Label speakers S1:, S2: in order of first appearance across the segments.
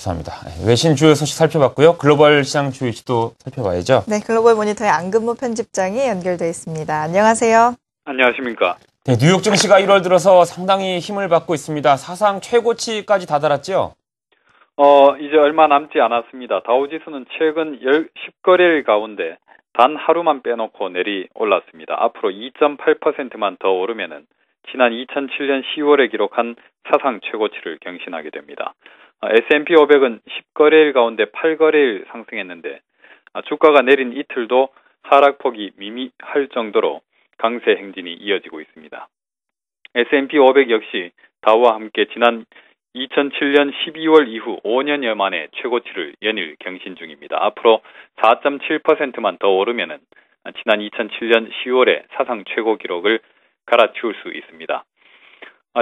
S1: 죄송합니다. 외신 주요 소식 살펴봤고요. 글로벌 시장 주요 이슈도 살펴봐야죠.
S2: 네, 글로벌 모니터의 안근무 편집장이 연결돼 있습니다. 안녕하세요.
S3: 안녕하십니까.
S1: 네, 뉴욕 증시가 1월 들어서 상당히 힘을 받고 있습니다. 사상 최고치까지 다다랐죠?
S3: 이제 얼마 남지 않았습니다. 다우지수는 최근 10거래일 가운데 단 하루만 빼놓고 내리 올랐습니다. 앞으로 2.8%만 더 오르면은 지난 2007년 10월에 기록한 사상 최고치를 경신하게 됩니다. S&P 500은 10거래일 가운데 8거래일 상승했는데 주가가 내린 이틀도 하락폭이 미미할 정도로 강세 행진이 이어지고 있습니다. S&P 500 역시 다우와 함께 지난 2007년 12월 이후 5년여 만에 최고치를 연일 경신 중입니다. 앞으로 4.7%만 더 오르면은 지난 2007년 10월에 사상 최고 기록을 갈아치울 수 있습니다.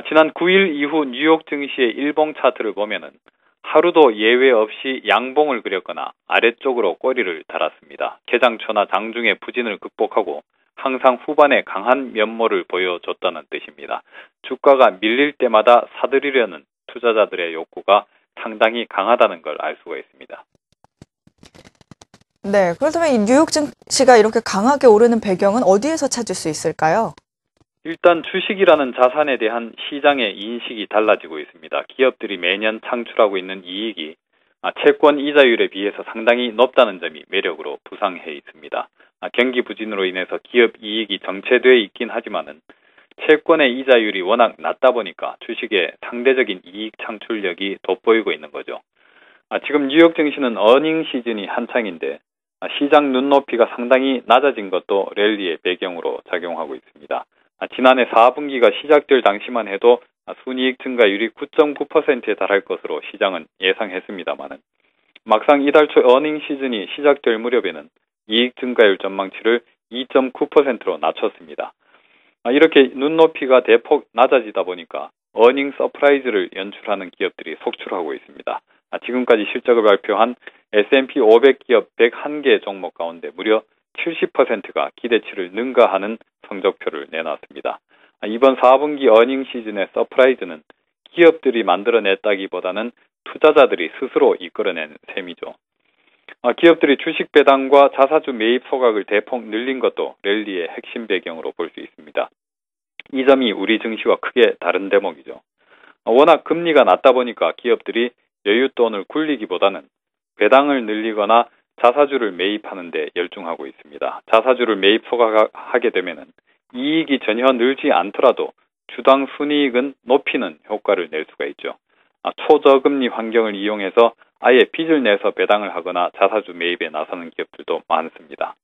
S3: 지난 9일 이후 뉴욕 증시의 일봉 차트를 보면은 하루도 예외 없이 양봉을 그렸거나 아래쪽으로 꼬리를 달았습니다. 개장 초나 장중의 부진을 극복하고 항상 후반에 강한 면모를 보여줬다는 뜻입니다. 주가가 밀릴 때마다 사들이려는 투자자들의 욕구가 상당히 강하다는 걸 알 수가 있습니다.
S2: 네, 그렇다면 이 뉴욕 증시가 이렇게 강하게 오르는 배경은 어디에서 찾을 수 있을까요?
S3: 일단 주식이라는 자산에 대한 시장의 인식이 달라지고 있습니다. 기업들이 매년 창출하고 있는 이익이 채권 이자율에 비해서 상당히 높다는 점이 매력으로 부상해 있습니다. 경기 부진으로 인해서 기업 이익이 정체되어 있긴 하지만은 채권의 이자율이 워낙 낮다 보니까 주식의 상대적인 이익 창출력이 돋보이고 있는 거죠. 지금 뉴욕 증시는 어닝 시즌이 한창인데 시장 눈높이가 상당히 낮아진 것도 랠리의 배경으로 작용하고 있습니다. 지난해 4분기가 시작될 당시만 해도 순이익 증가율이 9.9%에 달할 것으로 시장은 예상했습니다만은 막상 이달 초 어닝 시즌이 시작될 무렵에는 이익 증가율 전망치를 2.9%로 낮췄습니다. 이렇게 눈높이가 대폭 낮아지다 보니까 어닝 서프라이즈를 연출하는 기업들이 속출하고 있습니다. 지금까지 실적을 발표한 S&P 500 기업 101개 종목 가운데 무려 70%가 기대치를 능가하는 성적표를 내놨습니다. 이번 4분기 어닝 시즌의 서프라이즈는 기업들이 만들어냈다기보다는 투자자들이 스스로 이끌어낸 셈이죠. 기업들이 주식 배당과 자사주 매입 소각을 대폭 늘린 것도 랠리의 핵심 배경으로 볼 수 있습니다. 이 점이 우리 증시와 크게 다른 대목이죠. 워낙 금리가 낮다 보니까 기업들이 여윳돈을 굴리기보다는 배당을 늘리거나 자사주를 매입하는 데 열중하고 있습니다. 자사주를 매입 소각하게 되면은 이익이 전혀 늘지 않더라도 주당 순이익은 높이는 효과를 낼 수가 있죠. 초저금리 환경을 이용해서 아예 빚을 내서 배당을 하거나 자사주 매입에 나서는 기업들도 많습니다.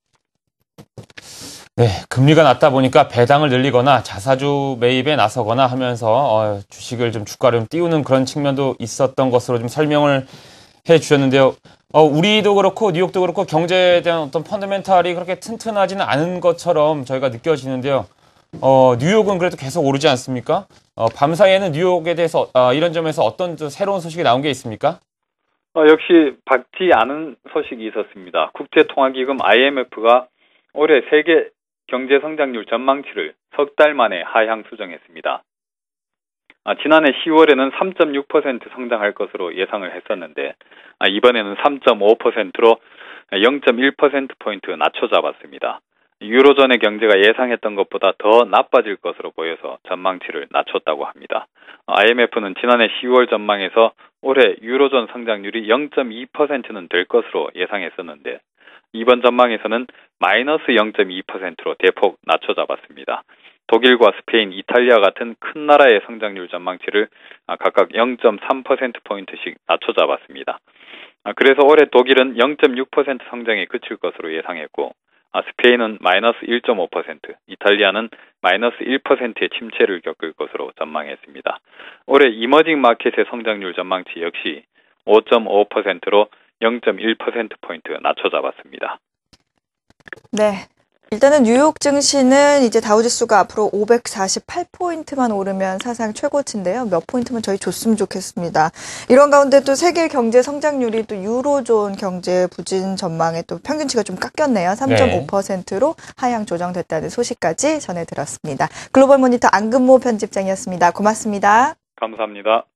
S1: 네, 금리가 낮다 보니까 배당을 늘리거나 자사주 매입에 나서거나 하면서 주식을 좀 주가를 좀 띄우는 그런 측면도 있었던 것으로 좀 설명을 해 주셨는데요. 우리도 그렇고 뉴욕도 그렇고 경제에 대한 어떤 펀더멘탈이 그렇게 튼튼하지는 않은 것처럼 저희가 느껴지는데요. 뉴욕은 그래도 계속 오르지 않습니까? 밤사이에는 뉴욕에 대해서 이런 점에서 어떤 새로운 소식이 나온 게 있습니까?
S3: 역시 밝지 않은 소식이 있었습니다. 국제통화기금 IMF가 올해 세계 경제 성장률 전망치를 석 달 만에 하향 수정했습니다. 지난해 10월에는 3.6% 성장할 것으로 예상을 했었는데 이번에는 3.5%로 0.1%포인트 낮춰 잡았습니다. 유로존의 경제가 예상했던 것보다 더 나빠질 것으로 보여서 전망치를 낮췄다고 합니다. IMF는 지난해 10월 전망에서 올해 유로존 성장률이 0.2%는 될 것으로 예상했었는데 이번 전망에서는 마이너스 0.2%로 대폭 낮춰 잡았습니다. 독일과 스페인, 이탈리아 같은 큰 나라의 성장률 전망치를 각각 0.3%포인트씩 낮춰 잡았습니다. 그래서 올해 독일은 0.6% 성장에 그칠 것으로 예상했고 스페인은 마이너스 1.5%, 이탈리아는 마이너스 1%의 침체를 겪을 것으로 전망했습니다. 올해 이머징 마켓의 성장률 전망치 역시 5.5%로 0.1%포인트 낮춰 잡았습니다.
S2: 네. 일단은 뉴욕 증시는 이제 다우지수가 앞으로 548포인트만 오르면 사상 최고치인데요. 몇 포인트만 저희 줬으면 좋겠습니다. 이런 가운데 또 세계 경제 성장률이 또 유로존 경제 부진 전망에 또 평균치가 좀 깎였네요. 3.5%로 하향 조정됐다는 소식까지 전해 들었습니다. 글로벌 모니터 안근모 편집장이었습니다. 고맙습니다.
S3: 감사합니다.